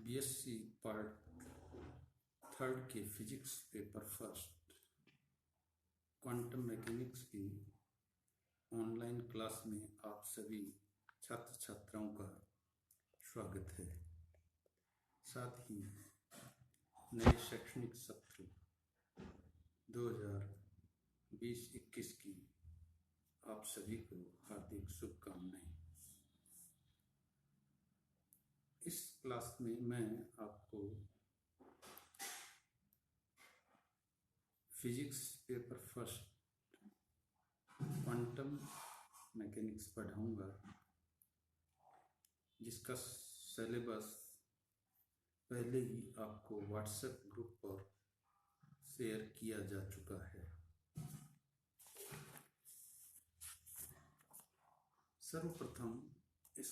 BSc part third के physics paper first quantum mechanics की online class में आप सभी छात्र छात्राओं का स्वागत है। साथ ही नए शैक्षणिक सत्र 2020-21 की आप सभी को हार्दिक शुभकामनाएं। इस क्लास में मैं आपको physics paper first quantum mechanics पढ़ाऊंगा, जिसका सिलेबस पहले ही आपको व्हाट्सएप ग्रुप पर शेयर किया जा चुका है। सर्वप्रथम इस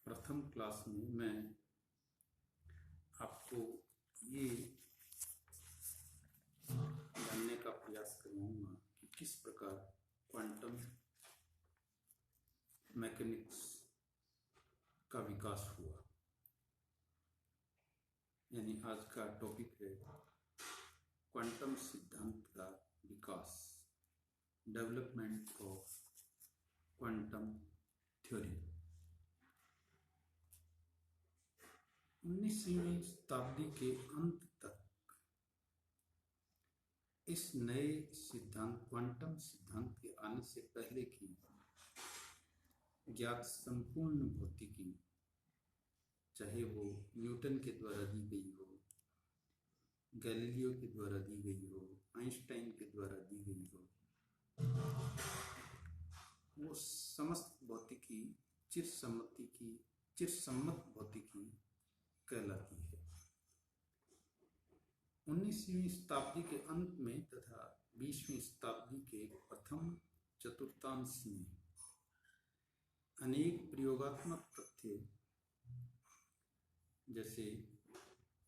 प्रथम क्लास में मैं आपको ये जानने का प्रयास करूँगा कि किस प्रकार क्वांटम मैकेनिक्स का विकास हुआ। यानी आज का टॉपिक है क्वांटम सिद्धांत का विकास, डेवलपमेंट ऑफ क्वांटम थ्योरी। 19वीं शताब्दी के अंत तक इस नए सिद्धांत क्वांटम सिद्धांत के आने से पहले की ज्ञात संपूर्ण भौतिकी, चाहे वो न्यूटन के द्वारा दी गई हो, गैलीलियो के द्वारा दी गई हो, आइंस्टाइन के द्वारा दी गई हो, वो समस्त भौतिकी चिरसम्मत भौतिकी कहलाती है। 19वीं शताब्दी के अंत में तथा 20वीं शताब्दी के प्रथम चतुर्थांश में अनेक प्रयोगात्मक तथ्य, जैसे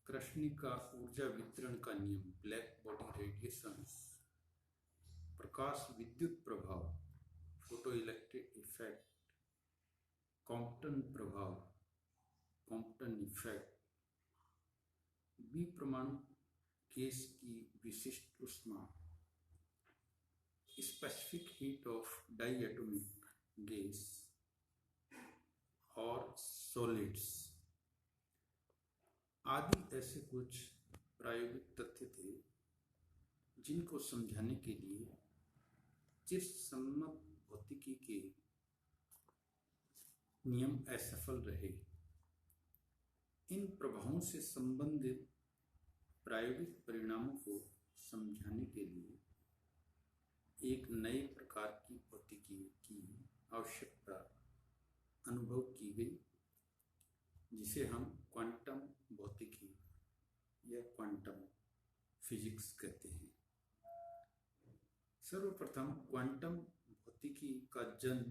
कृष्णिका ऊर्जा वितरण का नियम, ब्लैक बॉडी रेडिएशंस, प्रकाश विद्युत प्रभाव, फोटो इलेक्ट्रिक इफेक्ट, कॉम्पटन प्रभाव, कॉम्पटन इफेक्ट, परमाणु गैस की विशिष्ट ऊष्मा, specific heat of diatomic gas और सॉलिड्स आदि ऐसे कुछ प्रायोगिक तथ्य थे जिनको समझाने के लिए चिरसम्मत भौतिकी के नियम असफल रहे। इन प्रभावों से संबंधित प्रायोगिक परिणामों को समझाने के लिए एक नए प्रकार की भौतिकी की आवश्यकता अनुभव की गई, जिसे हम क्वांटम भौतिकी या क्वांटम फिजिक्स कहते हैं। सर्वप्रथम क्वांटम भौतिकी का जन्म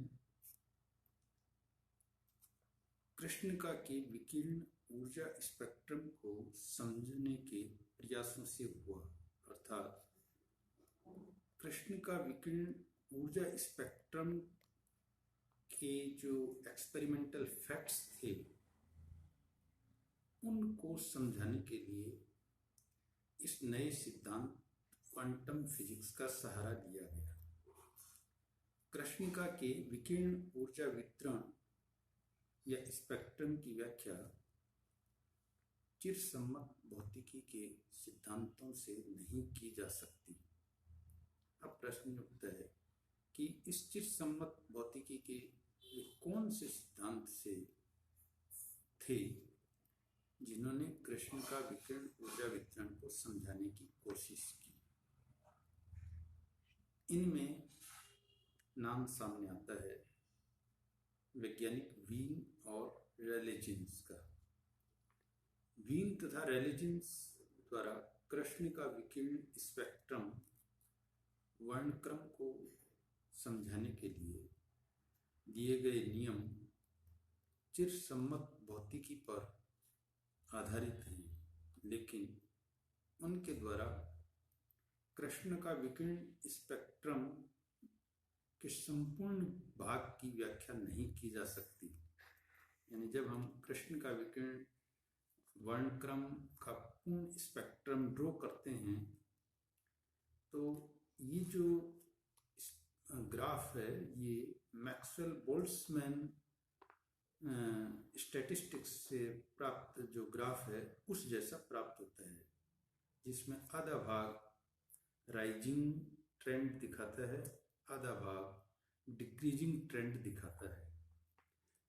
कृष्णिका के विकिरण ऊर्जा स्पेक्ट्रम को समझने के प्रयासों से हुआ। अर्थात कृष्णिका विकिरण ऊर्जा स्पेक्ट्रम के जो एक्सपेरिमेंटल फैक्ट्स थे, उनको समझाने के लिए इस नए सिद्धांत क्वांटम फिजिक्स का सहारा लिया गया। कृष्णिका के विकिरण ऊर्जा वितरण या स्पेक्ट्रम की व्याख्या चिरसम्मत भौतिकी के सिद्धांतों से नहीं की जा सकती। अब प्रश्न उठता है कि इस चिरसम्मत भौतिकी के कौन से सिद्धांत से थे जिन्होंने कृष्णिका विकिरण ऊर्जा वितरण को समझाने की कोशिश की। इनमें नाम सामने आता है वैज्ञानिक वीन और रेले जीन्स का। वीन तथा रेले जीन्स द्वारा कृष्णिका विकिरण स्पेक्ट्रम वर्णक्रम को समझाने के लिए दिए गए नियम चिरसम्मत भौतिकी पर आधारित हैं, लेकिन उनके द्वारा कृष्णिका विकिरण स्पेक्ट्रम के संपूर्ण भाग की व्याख्या नहीं की जा सकती। यानी जब हम कृष्ण का विकिरण वर्णक्रम का पूर्ण स्पेक्ट्रम ड्रॉ करते हैं तो ये जो ग्राफ है ये मैक्सवेल बोल्ट्जमैन स्टैटिस्टिक्स से प्राप्त जो ग्राफ है उस जैसा प्राप्त होता है, जिसमें आधा भाग राइजिंग ट्रेंड दिखाता है, आधा भाग डिक्रीजिंग ट्रेंड दिखाता है।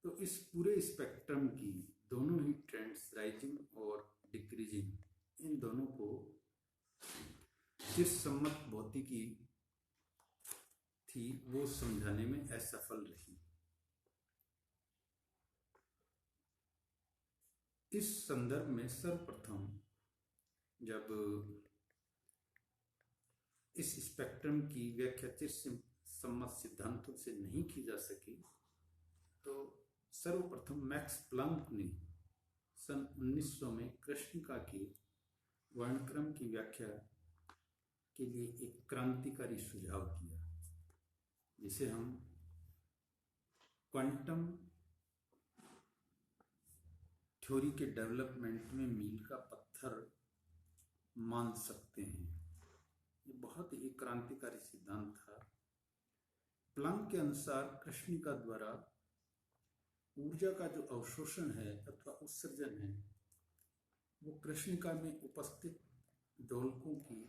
तो इस पूरे स्पेक्ट्रम की दोनों ही ट्रेंड्स, राइजिंग और डिक्रीजिंग, इन दोनों को जिस सम्मत भौतिकी थी वो समझाने में असफल रही। इस संदर्भ में सर्वप्रथम जब इस स्पेक्ट्रम की व्याख्या चिरसम्मत सिद्धांतों से नहीं की जा सकी तो सर्वप्रथम मैक्स प्लांक ने सन 1900 में कृष्णिका के वर्णक्रम की व्याख्या के लिए एक क्रांतिकारी सुझाव दिया, जिसे हम क्वांटम थ्योरी के डेवलपमेंट में मील का पत्थर मान सकते हैं। ये बहुत ही क्रांतिकारी सिद्धांत था। प्लांक के अनुसार कृष्णिका द्वारा ऊर्जा का जो अवशोषण है अथवा उत्सर्जन है वो कृष्णिका में उपस्थित दोलकों की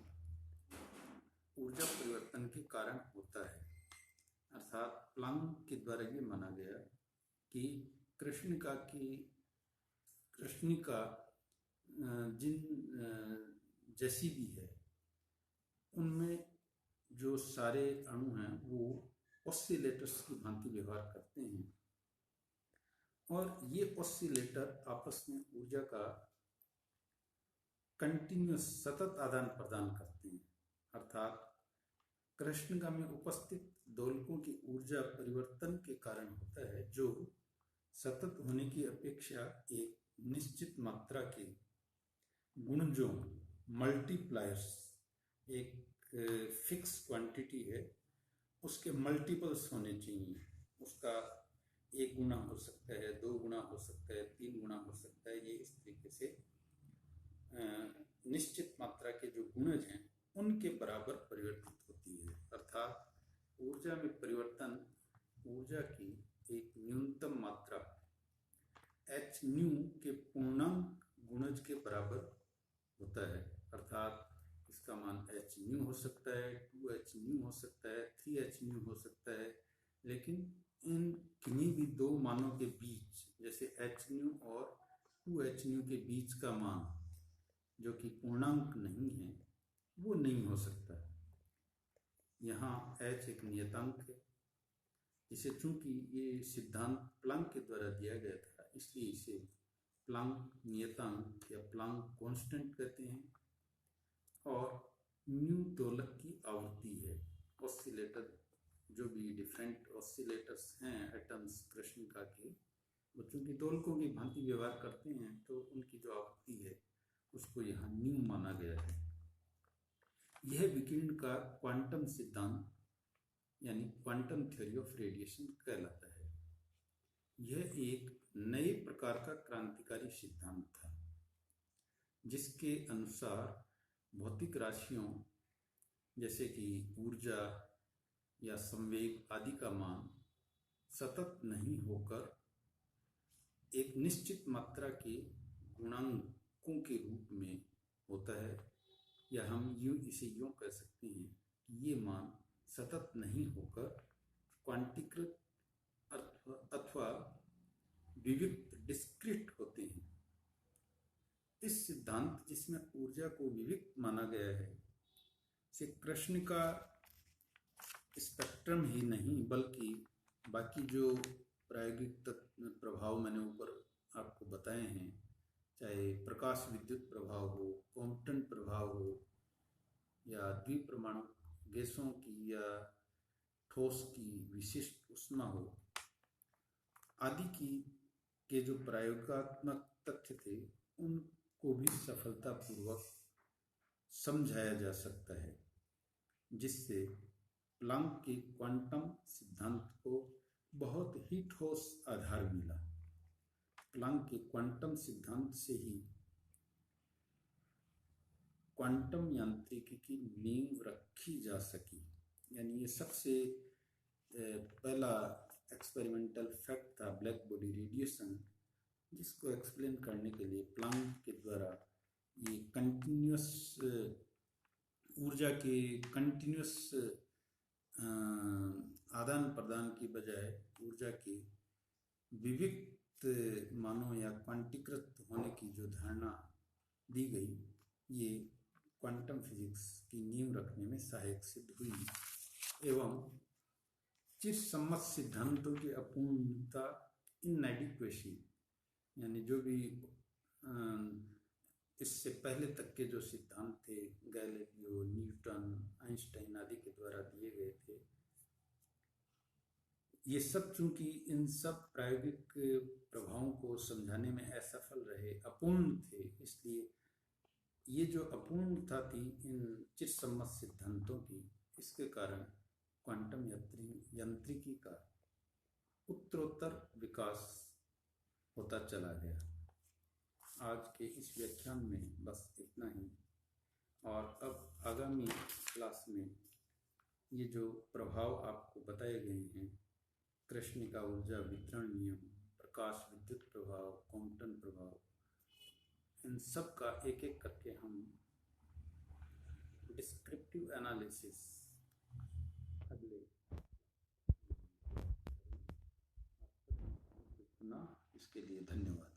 ऊर्जा परिवर्तन के कारण होता है। अर्थात प्लांक के द्वारा ये माना गया कि कृष्णिका जिन जैसी भी है उनमें जो सारे अणु हैं वो ऑसिलेटर्स की भांति व्यवहार करते हैं और ये ऑसिलेटर आपस में ऊर्जा का कंटिन्यूस सतत आदान प्रदान करते हैं। अर्थात कृष्णिका में उपस्थित दोलकों की ऊर्जा परिवर्तन के कारण होता है, जो सतत होने की अपेक्षा एक निश्चित मात्रा के गुणजों, मल्टीप्लायर्स, एक फिक्स क्वांटिटी है उसके मल्टीपल्स होने चाहिए। उसका 1 गुना हो सकता है, 2 गुना हो सकता है, 3 गुना हो सकता है। ये इस तरीके से निश्चित मात्रा के जो गुणज हैं उनके बराबर परिवर्तित होती है। अर्थात ऊर्जा में परिवर्तन ऊर्जा की एक न्यूनतम मात्रा h न्यू के पूर्णांक गुणज के बराबर होता है। अर्थात इसका मान h न्यू हो सकता है, 2h न्यू हो सकता है, 3h न्यू हो सकता है, लेकिन इन किन्हीं भी दो मानों के बीच, जैसे h न्यू और 2h न्यू के बीच का मान जो कि पूर्णांक नहीं है वो नहीं हो सकता। यहाँ h एक नियतांक है। इसे चूंकि ये सिद्धांत प्लांक के द्वारा दिया गया था इसलिए इसे प्लांक नियतांक या प्लांक कांस्टेंट कहते हैं। और न्यू दोलक की आवृत्ति है। ऑसिलेटर जो भी डिफरेंट ऑसिलेटर्स हैं एटम्स कृष्णिका के, वो चूंकि दोलकों की भांति व्यवहार करते हैं तो उनकी जो आवृत्ति है उसको यहाँ न्यू माना गया है। यह विकिरण का क्वांटम सिद्धांत यानी क्वांटम थ्योरी ऑफ रेडिएशन कहलाता है। यह एक नए प्रकार का क्रांतिकारी सिद्धांत था जिसके अनुसार भौतिक राशियों जैसे कि ऊर्जा या संवेग आदि का मान सतत नहीं होकर एक निश्चित मात्रा के गुणांकों के रूप में होता है, या हम इसे यूं कह सकते हैं कि ये मान सतत नहीं होकर क्वांटीकृत अथवा विविक्त डिस्क्रीट होते हैं। इस सिद्धांत जिसमें ऊर्जा को विविक्त माना गया है से कृष्णिका स्पेक्ट्रम ही नहीं बल्कि बाकी जो प्रायोगिक प्रभाव मैंने ऊपर आपको बताए हैं, चाहे प्रकाश विद्युत प्रभाव हो, क्वांटम प्रभाव हो, या द्विपरमाणु गैसों की या ठोस की विशिष्ट ऊष्मा हो, आदि के जो प्रयोगात्मक तथ्य थे उनको भी सफलतापूर्वक समझाया जा सकता है, जिससे प्लांक के क्वांटम सिद्धांत को बहुत ही ठोस आधार मिला। प्लांक के क्वांटम सिद्धांत से ही क्वांटम यांत्रिकी की नींव रखी जा सकी। यानी ये सबसे पहला एक्सपेरिमेंटल फैक्ट था ब्लैक बॉडी रेडिएशन, जिसको एक्सप्लेन करने के लिए प्लांक के द्वारा ये कंटिन्यूस ऊर्जा के कंटिन्यूस आदान प्रदान की बजाय ऊर्जा के विविक्त मानों या क्वांटीकृत होने की जो धारणा दी गई, ये क्वांटम फिजिक्स की नींव रखने में सहायक सिद्ध हुई एवं चिरसम्मत सिद्धांतों की अपूर्णता, इनएडिक्वेसी, यानी जो भी इससे पहले तक के जो सिद्धांत थे गैलीलियो, न्यूटन, आइंस्टाइन आदि के द्वारा दिए गए थे, ये सब चूंकि इन सब प्रायोगिक प्रभावों को समझाने में असफल रहे, अपूर्ण थे, इसलिए ये जो अपूर्णता थी इन चिरसम्मत सिद्धांतों की, इसके कारण क्वांटम यांत्रिकी का उत्तरोत्तर विकास होता चला गया। आज के इस व्याख्यान में बस इतना ही, और अब आगामी क्लास में ये जो प्रभाव आपको बताए गए हैं, कृष्णिका ऊर्जा वितरण नियम, प्रकाश विद्युत प्रभाव, क्वांटम प्रभाव, इन सब का एक एक करके हम डिस्क्रिप्टिव एनालिसिस अगले इसके लिए धन्यवाद।